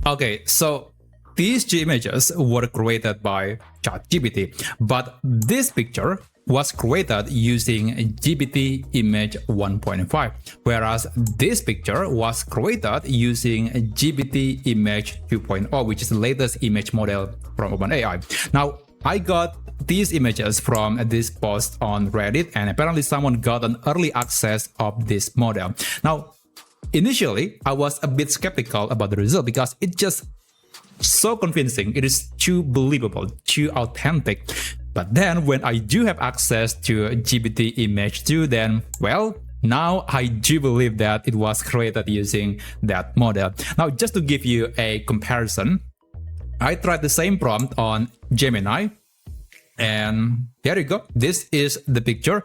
Okay, so these two images were created by ChatGPT, but this picture was created using GPT Image 1.5, whereas this picture was created using GPT Image 2.0, which is the latest image model from OpenAI. Now, I got these images from this post on Reddit, and apparently someone got an early access of this model. Now, initially, I was a bit skeptical about the result because it just so convincing. It is too believable, too authentic. But then when I do have access to GPT Image 2, then, well, now I do believe that it was created using that model. Now, just to give you a comparison, I tried the same prompt on Gemini, and there you go. This is the picture.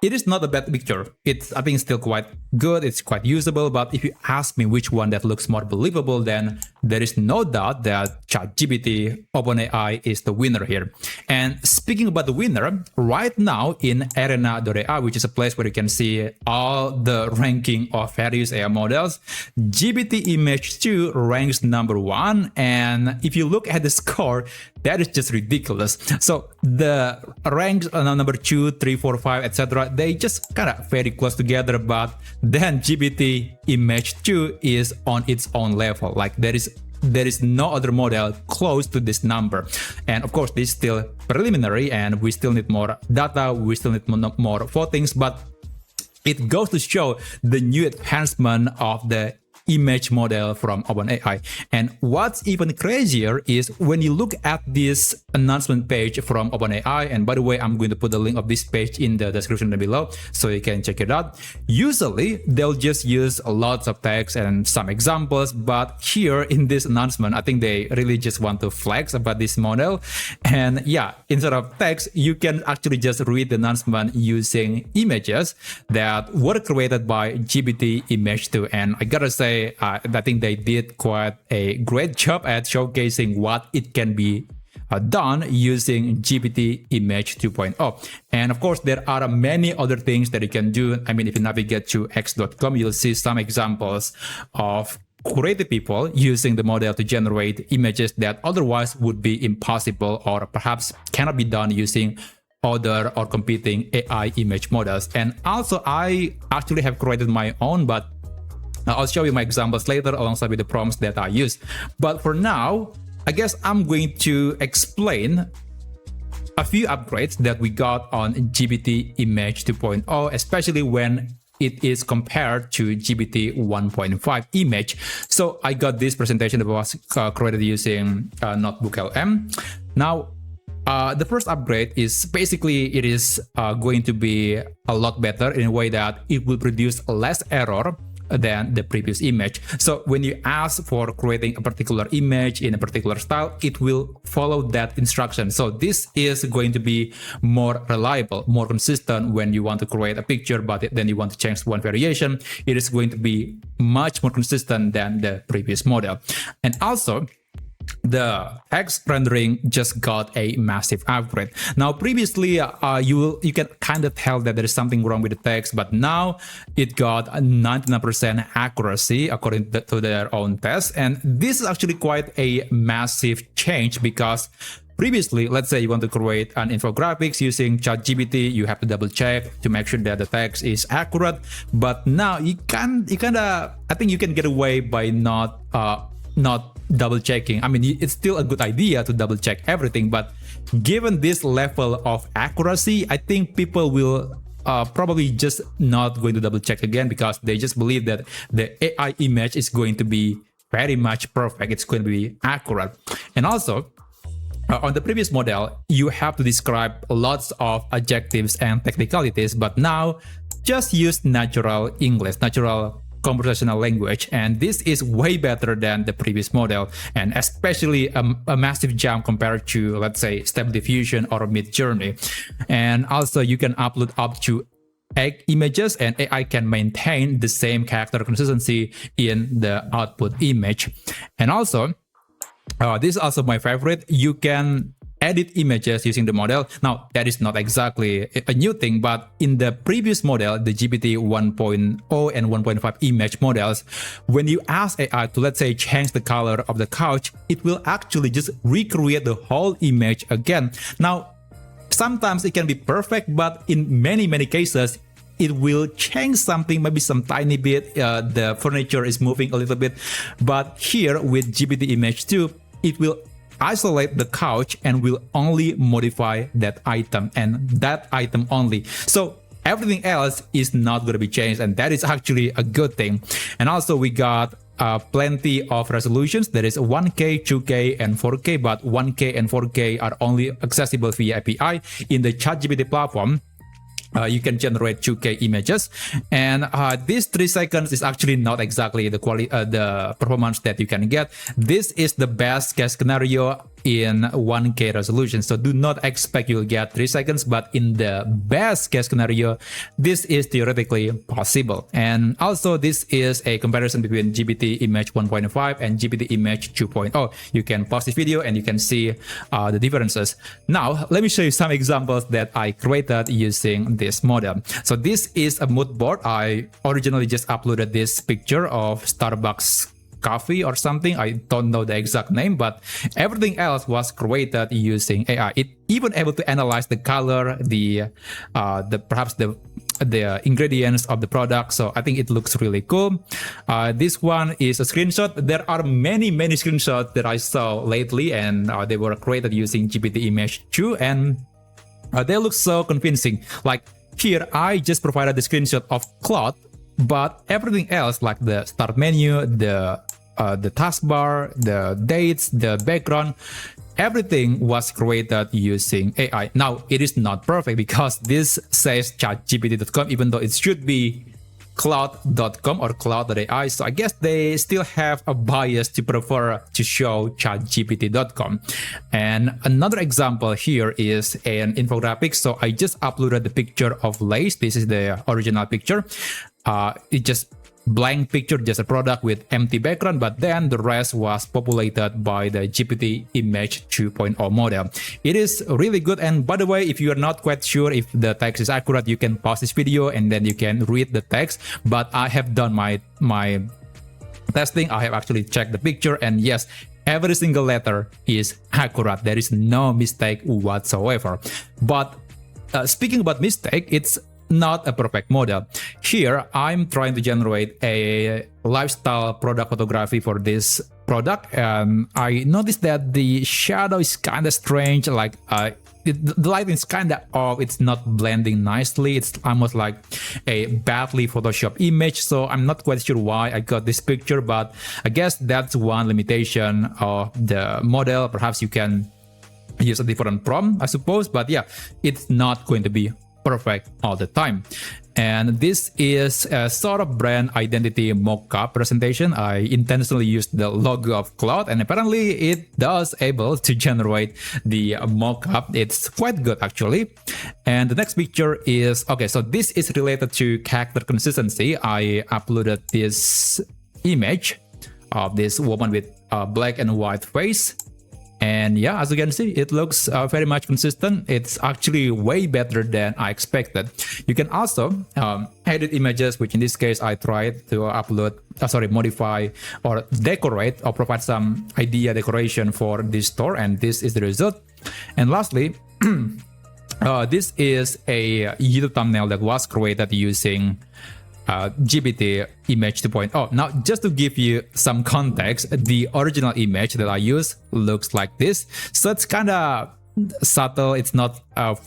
It is not a bad picture. I think it's still quite good. It's quite usable. But if you ask me which one that looks more believable, then there is no doubt that ChatGPT OpenAI is the winner here. And speaking about the winner, right now in arena.ai, which is a place where you can see all the ranking of various AI models, GPT Image 2 ranks #1. And if you look at the score, that is just ridiculous. So the ranks number 2, 3, 4, 5, etc. They just kind of very close together, but then GPT Image 2 is on its own level. Like there is no other model close to this number. And of course, this is still preliminary and we still need more data, we still need more votings, but it goes to show the new advancement of the image model from OpenAI. And what's even crazier is when you look at this announcement page from OpenAI, and by the way, I'm going to put the link of this page in the description below so you can check it out. Usually, they'll just use lots of text and some examples, but here in this announcement, I think they really just want to flex about this model. And yeah, instead of text, you can actually just read the announcement using images that were created by GPT Image 2. And I gotta say, I think they did quite a great job at showcasing what it can be done using GPT Image 2.0. And of course, there are many other things that you can do. I mean, if you navigate to x.com, you'll see some examples of creative people using the model to generate images that otherwise would be impossible or perhaps cannot be done using other or competing AI image models. And also, I actually have created my own, but I'll show you my examples later alongside with the prompts that I use. But for now, I guess I'm going to explain a few upgrades that we got on GPT Image 2.0, especially when it is compared to GPT 1.5 image. So I got this presentation that was created using Notebook LM. Now, the first upgrade is basically it is going to be a lot better in a way that it will produce less error than the previous image. So when you ask for creating a particular image in a particular style, it will follow that instruction. So this is going to be more reliable, more consistent when you want to create a picture, but then you want to change one variation. It is going to be much more consistent than the previous model. And also, the text rendering just got a massive upgrade. Now, previously, you can kind of tell that there is something wrong with the text, but now it got a 99% accuracy according to their own test. And this is actually quite a massive change because previously, let's say you want to create an infographics using ChatGPT, you have to double check to make sure that the text is accurate. But now I think you can get away by not double checking. I mean, it's still a good idea to double check everything, but given this level of accuracy, I think people will probably just not going to double check again because they just believe that the AI image is going to be very much perfect. It's going to be accurate. And also, on the previous model, you have to describe lots of adjectives and technicalities, but now just use natural English, natural conversational language, and this is way better than the previous model, and especially a massive jump compared to, let's say, Stable Diffusion or Midjourney. And also you can upload up to 8 images and AI can maintain the same character consistency in the output image. And also, this is also my favorite, you can edit images using the model. Now, that is not exactly a new thing, but in the previous model, the GPT 1.0 and 1.5 image models, when you ask AI to, let's say, change the color of the couch, it will actually just recreate the whole image again. Now, sometimes it can be perfect, but in many cases, it will change something, maybe some tiny bit, the furniture is moving a little bit. But here with GPT Image 2, it will isolate the couch and will only modify that item and that item only. So everything else is not going to be changed, and that is actually a good thing. And also we got plenty of resolutions. There is 1K, 2K, and 4K, but 1K and 4K are only accessible via API. In the ChatGPT platform, you can generate 2K images, and this 3 seconds is actually not exactly the quality, the performance that you can get. This is the best case scenario in 1K resolution, so do not expect you'll get 3 seconds, but in the best case scenario, this is theoretically possible. And also this is a comparison between GPT Image 1.5 and GPT Image 2.0. You can pause this video and you can see the differences. Now let me show you some examples that I created using this model. So this is a mood board. I originally just uploaded this picture of Starbucks coffee or something. I don't know the exact name, but everything else was created using AI. It even able to analyze the color, perhaps the ingredients of the product. So I think it looks really cool. This one is a screenshot. There are many screenshots that I saw lately, and they were created using GPT Image 2, and they look so convincing. Like here, I just provided the screenshot of cloth, but everything else, like the start menu, the taskbar, the dates, the background, everything was created using AI. Now, it is not perfect because this says chatgpt.com, even though it should be cloud.com or cloud.ai. So I guess they still have a bias to prefer to show chatgpt.com. And another example here is an infographic. So I just uploaded the picture of lace. This is the original picture. It just blank picture, just a product with empty background, but then the rest was populated by the GPT Image 2.0 model. It is really good. And by the way, if you are not quite sure if the text is accurate, you can pause this video and then you can read the text. But I have done my testing. I have actually checked the picture, and yes, every single letter is accurate. There is no mistake whatsoever. But speaking about mistake, it's not a perfect model. Here, I'm trying to generate a lifestyle product photography for this product, and I noticed that the shadow is kind of strange, like the lighting is kind of off, it's not blending nicely, it's almost like a badly photoshopped image. So I'm not quite sure why I got this picture, but I guess that's one limitation of the model. Perhaps you can use a different prompt, I suppose, but yeah, it's not going to be perfect all the time. And this is a sort of brand identity mockup presentation. I intentionally used the logo of Cloud, and apparently it does able to generate the mockup. It's quite good actually. And the next picture is, okay, so this is related to character consistency. I uploaded this image of this woman with a black and white face. And yeah, as you can see, it looks very much consistent. It's actually way better than I expected. You can also edit images, which in this case, I tried to modify or decorate or provide some idea decoration for this store. And this is the result. And lastly, this is a YouTube thumbnail that was created using GPT Image 2.0. Now, just to give you some context, the original image that I use looks like this. So it's kind of subtle, it's not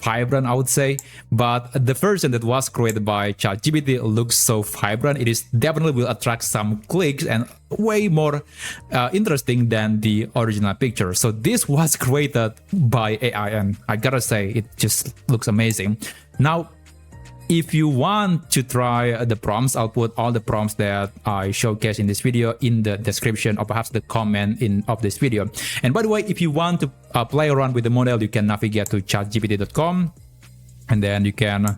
vibrant, I would say, but the version that was created by ChatGPT looks so vibrant. It is definitely will attract some clicks and way more interesting than the original picture. So this was created by AI, and I gotta say, it just looks amazing. Now, if you want to try the prompts, I'll put all the prompts that I showcase in this video in the description or perhaps the comment of this video. And by the way, if you want to play around with the model, you can navigate to chatgpt.com and then you can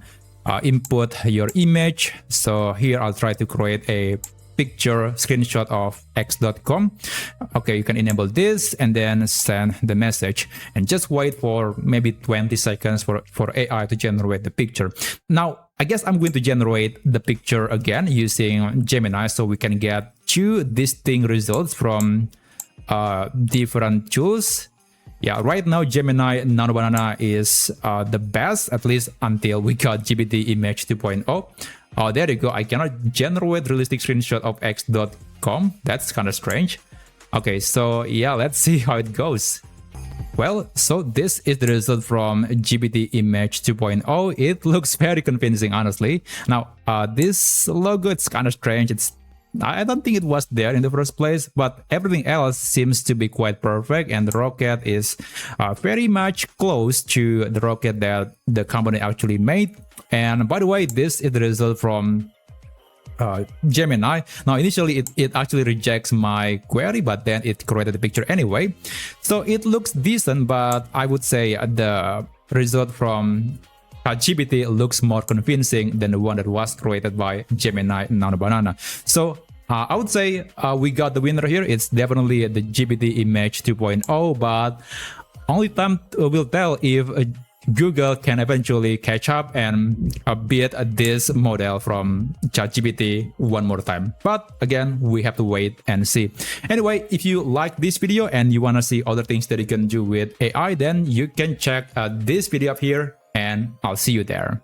input your image. So here I'll try to create a picture screenshot of x.com. Okay, you can enable this and then send the message and just wait for maybe 20 seconds for AI to generate the picture. Now, I guess I'm going to generate the picture again using Gemini so we can get two distinct results from different tools. Yeah, right now Gemini Nano Banana is the best, at least until we got GPT Image 2.0. Oh, there you go. I cannot generate realistic screenshot of x.com. That's kind of strange. Okay, so yeah, let's see how it goes. Well, so this is the result from GPT Image 2.0. It looks very convincing, honestly. Now, this logo, it's kind of strange. I don't think it was there in the first place, but everything else seems to be quite perfect, and the rocket is very much close to the rocket that the company actually made. And by the way, this is the result from Gemini. Now, initially it actually rejects my query, but then it created the picture anyway. So it looks decent, but I would say the result from GPT looks more convincing than the one that was created by Gemini Nano Banana. So I would say we got the winner here. It's definitely the GPT Image 2.0, but only time will tell if Google can eventually catch up and beat this model from ChatGPT one more time. But again, we have to wait and see. Anyway, if you like this video and you want to see other things that you can do with AI, then you can check this video up here, and I'll see you there.